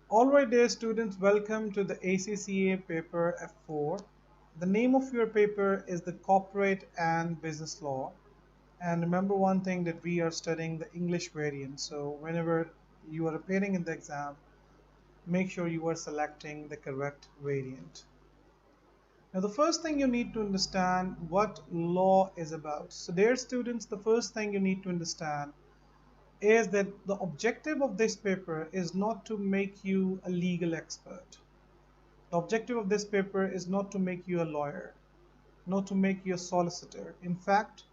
Alright, dear students, welcome to the ACCA paper F4. The name of your paper is the Corporate and Business Law. And remember one thing, that we are studying the English variant. So whenever you are appearing in the exam, make sure you are selecting the correct variant. Now, the first thing you need to understand what law is about. So, dear students, the first thing you need to understand is that the objective of this paper is not to make you a legal expert. The objective of this paper is not to make you a lawyer, not to make you a solicitor. In fact,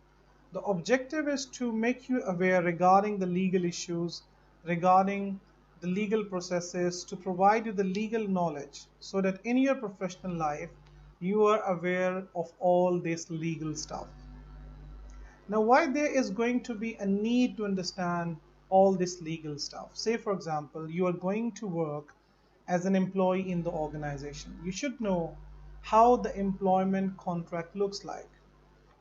the objective is to make you aware regarding the legal issues, regarding the legal processes, to provide you the legal knowledge so that in your professional life you are aware of all this legal stuff. Now, why there is going to be a need to understand all this legal stuff? Say, for example, you are going to work as an employee in the organization. You should know how the employment contract looks like.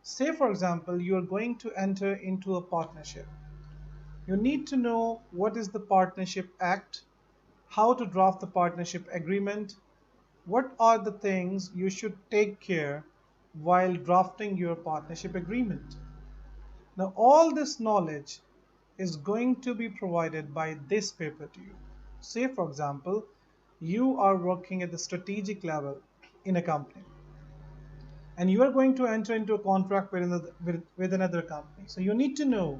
Say, for example, you are going to enter into a partnership. You need to know what is the Partnership Act, how to draft the partnership agreement, what are the things you should take care while drafting your partnership agreement. Now, all this knowledge is going to be provided by this paper to you. Say, for example, you are working at the strategic level in a company and you are going to enter into a contract with another company. So, you need to know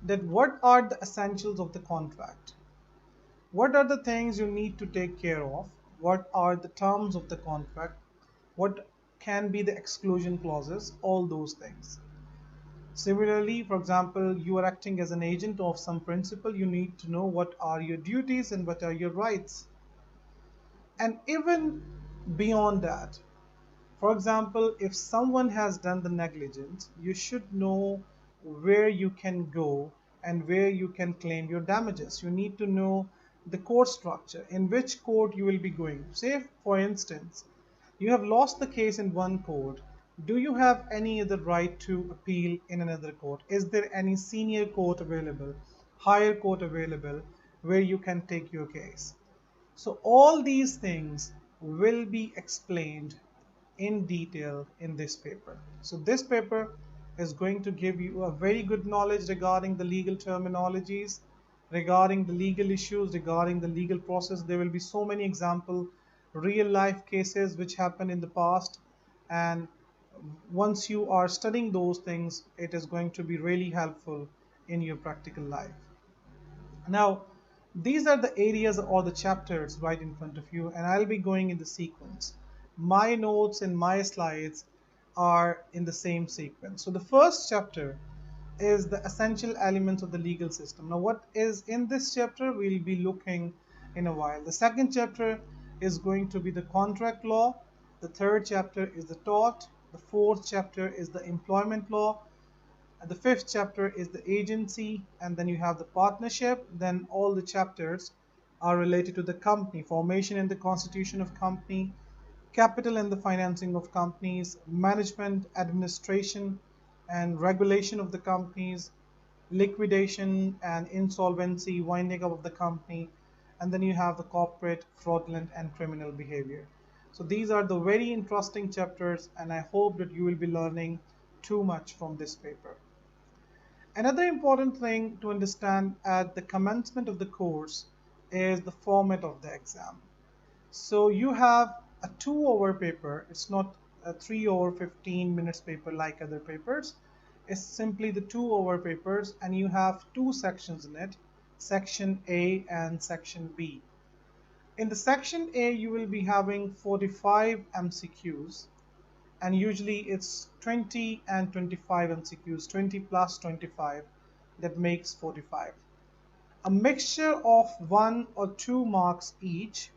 that what are the essentials of the contract, what are the things you need to take care of, what are the terms of the contract, what can be the exclusion clauses, all those things. Similarly, for example, you are acting as an agent of some principal, you need to know what are your duties and what are your rights. And even beyond that, for example, if someone has done the negligence, you should know where you can go and where you can claim your damages. You need to know the court structure, in which court you will be going. Say, for instance, you have lost the case in one court. Do you have any other right to appeal in another court? Is there any senior court available, higher court available, where you can take your case? So all these things will be explained in detail in this paper. So this paper is going to give you a very good knowledge regarding the legal terminologies, regarding the legal issues, regarding the legal process. There will be so many example real life cases which happened in the past, and once you are studying those things, it is going to be really helpful in your practical life. Now, these are the areas or the chapters right in front of you, and I'll be going in the sequence. My notes and my slides are in the same sequence. So the first chapter is the essential elements of the legal system. Now, what is in this chapter, we'll be looking in a while. The second chapter is going to be the contract law. The third chapter is the tort. The fourth chapter is the employment law. And the fifth chapter is the agency, and then you have the partnership. Then all the chapters are related to the company, formation and the constitution of company, capital and the financing of companies, management, administration, and regulation of the companies, liquidation and insolvency, winding up of the company, and then you have the corporate, fraudulent, and criminal behavior. So these are the very interesting chapters, and I hope that you will be learning too much from this paper. Another important thing to understand at the commencement of the course is the format of the exam. So you have a 2 hour paper. It's not a 3 hour 15 minutes paper like other papers. It's simply the 2 hour papers, and you have two sections in it, section A and section B. In the section A, you will be having 45 MCQs, and usually it's 20 and 25 MCQs, 20 plus 25, that makes 45. A mixture of 1 or 2 marks each.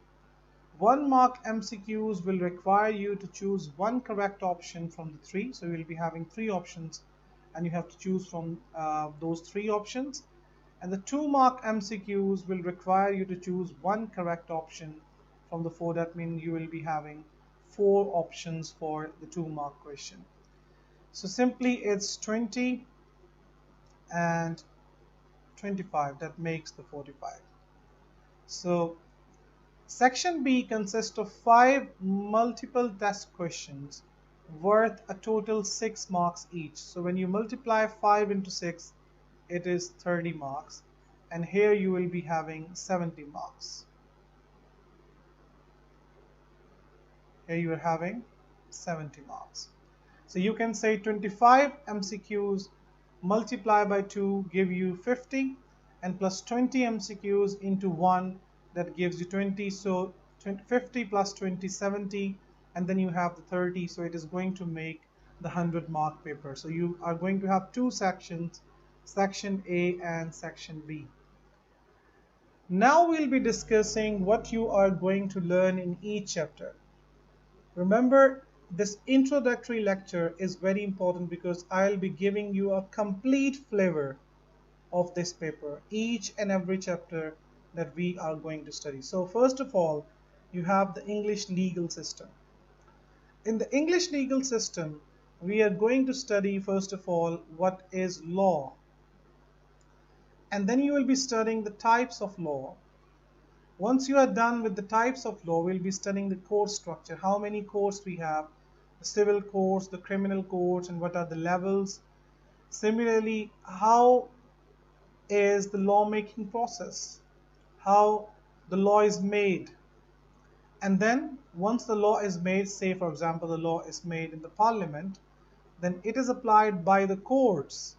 1 mark MCQs will require you to choose one correct option from the three. So you'll be having three options and you have to choose from those three options. And the 2 mark MCQs will require you to choose one correct option from the four. That means you will be having four options for the 2 mark question. So simply it's 20 and 25, that makes the 45. So Section B consists of 5 multiple test questions worth a total 6 marks each. So when you multiply 5 into 6, it is 30 marks. And here you will be having 70 marks. Here you are having 70 marks. So you can say 25 MCQs multiply by 2 give you 50, and plus 20 MCQs into 1, that gives you 20. So 50 plus 20, 70, and then you have the 30. So it is going to make the 100-mark paper. So you are going to have two sections, section A and section B. Now we'll be discussing what you are going to learn in each chapter. Remember, this introductory lecture is very important because I'll be giving you a complete flavor of this paper, each and every chapter that we are going to study. So first of all, you have the English legal system. In the English legal system, we are going to study first of all what is law. And then you will be studying the types of law. Once you are done with the types of law, we'll be studying the court structure, how many courts we have, the civil courts, the criminal courts, and what are the levels. Similarly, how is the lawmaking process, how the law is made. And then once the law is made, say for example the law is made in the parliament, then it is applied by the courts.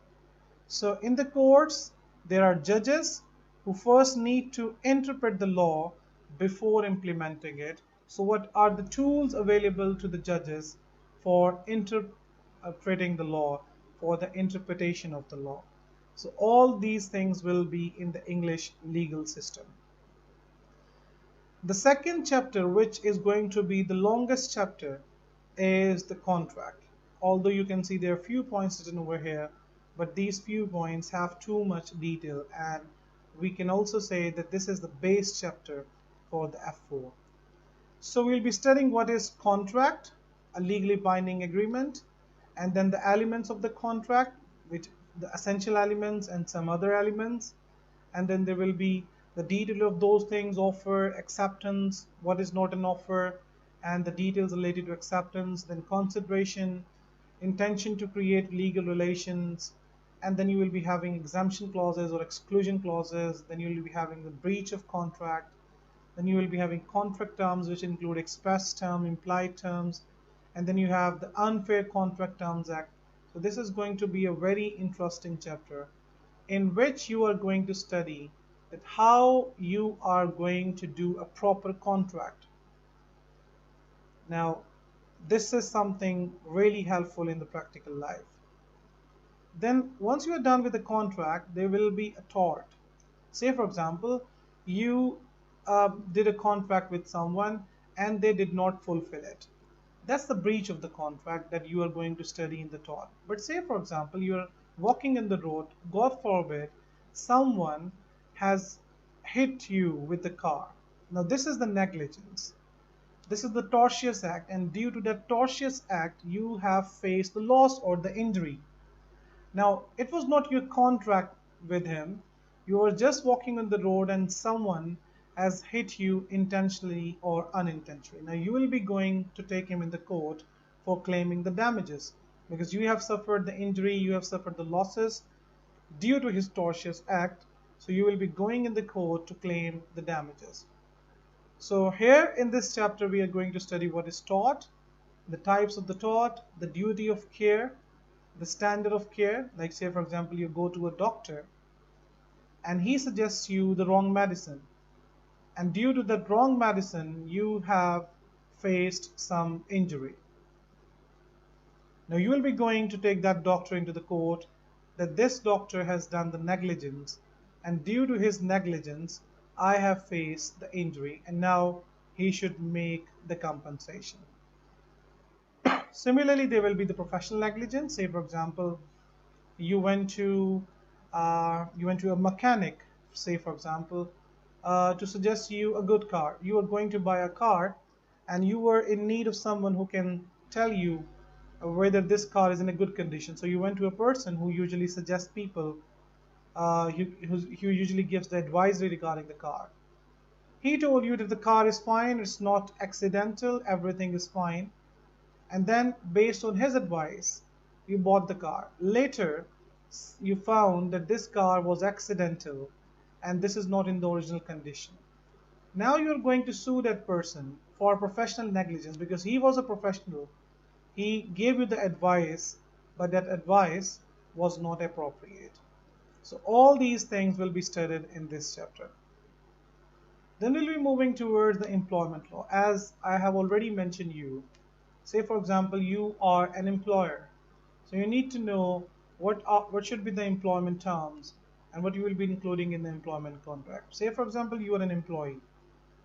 So in the courts, there are judges who first need to interpret the law before implementing it. So what are the tools available to the judges for interpreting the law, for the interpretation of the law? So all these things will be in the English legal system. The second chapter, which is going to be the longest chapter, is the contract. Although you can see there are few points written over here, but these few points have too much detail, and we can also say that this is the base chapter for the F4. So we'll be studying what is contract, a legally binding agreement, and then the elements of the contract, which the essential elements and some other elements, and then there will be the detail of those things: offer, acceptance, what is not an offer, and the details related to acceptance, then consideration, intention to create legal relations, and then you will be having exemption clauses or exclusion clauses, then you will be having the breach of contract, then you will be having contract terms, which include express term, implied terms, and then you have the Unfair Contract Terms Act. So this is going to be a very interesting chapter in which you are going to study that how you are going to do a proper contract. Now, this is something really helpful in the practical life. Then once you are done with the contract, there will be a tort. Say for example, you did a contract with someone and they did not fulfill it. That's the breach of the contract that you are going to study in the tort. But say for example, you are walking in the road, God forbid, someone has hit you with the car. Now this is the negligence. This is the tortious act, and due to that tortious act, you have faced the loss or the injury. Now, it was not your contract with him. You were just walking on the road and someone has hit you intentionally or unintentionally. Now, you will be going to take him in the court for claiming the damages because you have suffered the injury, you have suffered the losses due to his tortious act. So, you will be going in the court to claim the damages. So, here in this chapter, we are going to study what is tort, the types of the tort, the duty of care, the standard of care. Like say for example, you go to a doctor and he suggests you the wrong medicine, and due to that wrong medicine you have faced some injury. Now you will be going to take that doctor into the court that this doctor has done the negligence, and due to his negligence I have faced the injury, and now he should make the compensation. Similarly, there will be the professional negligence. Say, for example, you went to a mechanic, say, for example, to suggest you a good car. You are going to buy a car, and you were in need of someone who can tell you whether this car is in a good condition. So you went to a person who usually suggests people, who usually gives the advisory regarding the car. He told you that the car is fine, it's not accidental, everything is fine. And then, based on his advice, you bought the car. Later, you found that this car was accidental and this is not in the original condition. Now you're going to sue that person for professional negligence because he was a professional. He gave you the advice, but that advice was not appropriate. So all these things will be studied in this chapter. Then we'll be moving towards the employment law. As I have already mentioned you, say for example, you are an employer. So you need to know what should be the employment terms and what you will be including in the employment contract. Say for example, you are an employee.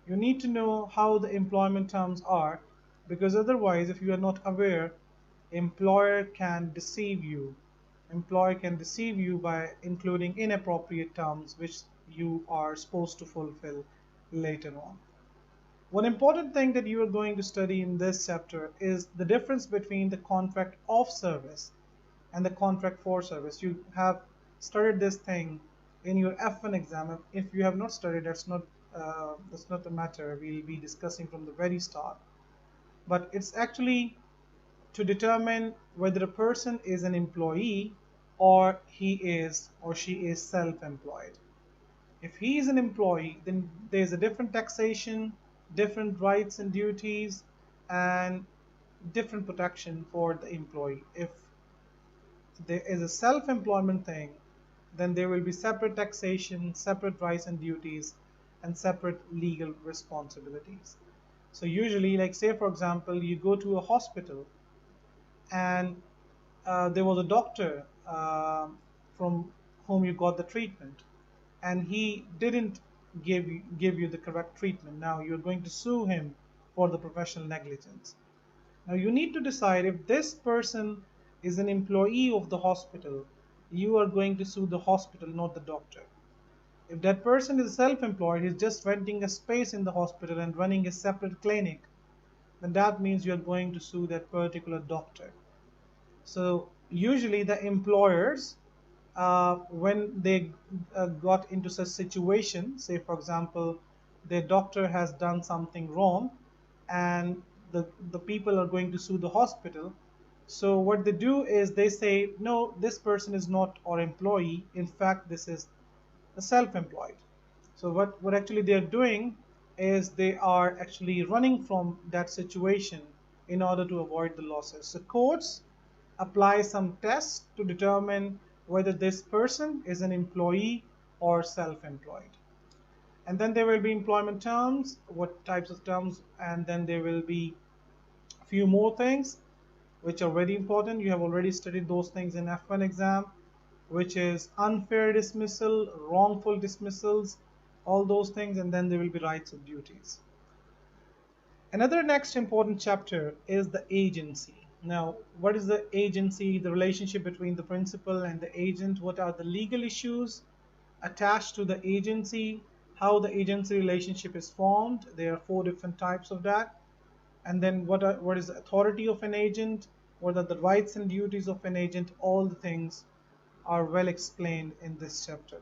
You need to know how the employment terms are because otherwise, if you are not aware, employer can deceive you. Employer can deceive you by including inappropriate terms which you are supposed to fulfill later on. One important thing that you are going to study in this chapter is the difference between the contract of service and the contract for service. You have studied this thing in your F1 exam. If you have not studied, that's not the matter. We'll be discussing from the very start. But it's actually to determine whether a person is an employee or he is or she is self-employed. If he is an employee, then there's a different taxation, different rights and duties, and different protection for the employee. If there is a self-employment thing, then there will be separate taxation, separate rights and duties, and separate legal responsibilities. So usually, like say for example, you go to a hospital and there was a doctor from whom you got the treatment, and he didn't give you the correct treatment. Now you're going to sue him for the professional negligence. Now you need to decide if this person is an employee of the hospital, you are going to sue the hospital, not the doctor. If that person is self-employed, he's just renting a space in the hospital and running a separate clinic, then that means you're going to sue that particular doctor. So usually the employers, when they got into such situation, say for example, their doctor has done something wrong, and the people are going to sue the hospital. So what they do is they say, no, this person is not our employee. In fact, this is a self-employed. So what actually they are doing is they are actually running from that situation in order to avoid the losses. So courts apply some tests to determine whether this person is an employee or self-employed. And then there will be employment terms, what types of terms, and then there will be a few more things which are very important. You have already studied those things in F1 exam, which is unfair dismissal, wrongful dismissals, all those things, and then there will be rights and duties. Another next important chapter is the agency. Now, what is the agency, the relationship between the principal and the agent? What are the legal issues attached to the agency? How the agency relationship is formed? There are 4 different types of that. And then what is the authority of an agent? What are the rights and duties of an agent? All the things are well explained in this chapter.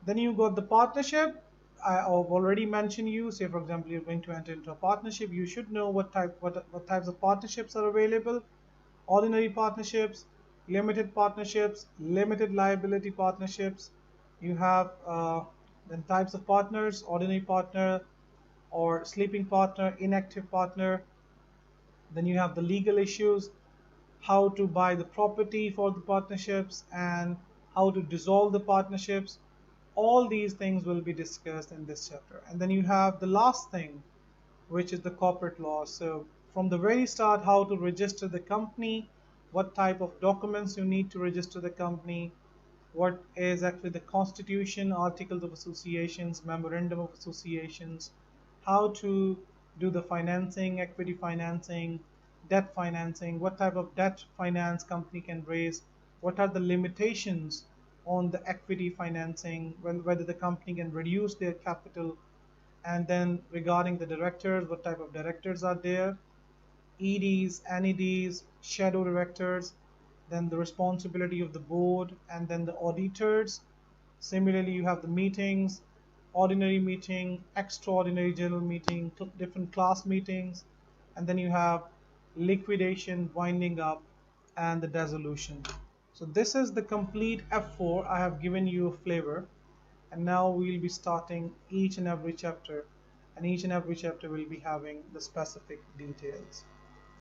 Then you got the partnership. I've already mentioned you. Say for example, you're going to enter into a partnership. You should know what types of partnerships are available. Ordinary partnerships, limited partnerships, limited liability partnerships. You have then types of partners: ordinary partner or sleeping partner, inactive partner. Then you have the legal issues, how to buy the property for the partnerships and how to dissolve the partnerships. All these things will be discussed in this chapter. And then you have the last thing, which is the corporate law. So from the very start, how to register the company, what type of documents you need to register the company, what is actually the constitution, articles of associations, memorandum of associations, how to do the financing, equity financing, debt financing, what type of debt finance company can raise, what are the limitations on the equity financing, whether the company can reduce their capital, and then regarding the directors, what type of directors are there, EDs, NEDs, shadow directors, then the responsibility of the board, and then the auditors. Similarly, you have the meetings, ordinary meeting, extraordinary general meeting, different class meetings, and then you have liquidation, winding up, and the dissolution. So this is the complete F4. I have given you a flavor, and now we'll be starting each and every chapter, and each and every chapter will be having the specific details.